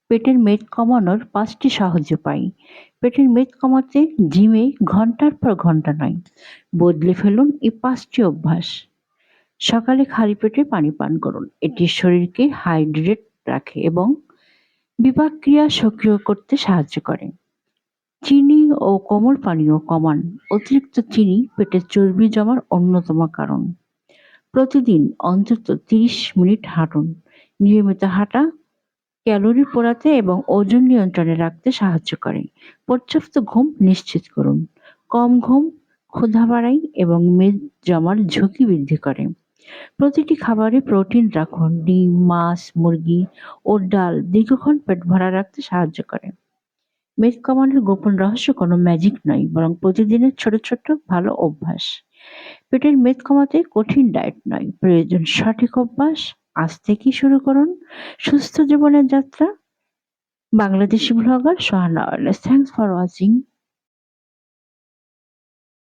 পেটের মেদ কমানোর ৫টি সহজ উপায়। পেটের মেদ কমাতে জিমে ঘন্টার পর ঘন্টা নয়, বদলে ফেলুন এই ৫টি অভ্যাস। সকালে খালি পেটে পানি পান করুন। এটি শরীরকে হাইড্রেট রাখে এবং বিপাক ক্রিয়া সক্রিয় করতে সাহায্য করে। চিনি ও কোমল পানীয় কমান। অতিরিক্ত চিনি পেটে চর্বি জমার অন্যতম কারণ। প্রতিদিন অন্তত ৩০ মিনিট হাঁটুন। নিয়মিত হাঁটা ক্যালোরি পোড়াতে এবং ওজন নিয়ন্ত্রণে রাখতে সাহায্য করে। পর্যাপ্ত ঘুম নিশ্চিত করুন। কম ঘুম ক্ষুধা বাড়ায় এবং মেদ জমার ঝুঁকি বৃদ্ধি করে। প্রতিটি খাবারে প্রোটিন রাখুন। ডিম, মাছ, মুরগি ও ডাল দীর্ঘক্ষণ পেট ভরা রাখতে সাহায্য করে। মেদ কমানোর গোপন রহস্য কোনো ম্যাজিক নয়, বরং প্রতিদিনের ছোট ছোট ভালো অভ্যাস। পেটের মেদ কমাতে কঠিন ডায়েট নয়, প্রয়োজন সঠিক অভ্যাস। আজ থেকেই শুরু করুন সুস্থ জীবনের যাত্রা। Bangladeshi blogger Sohana wireless. Thanks for watching.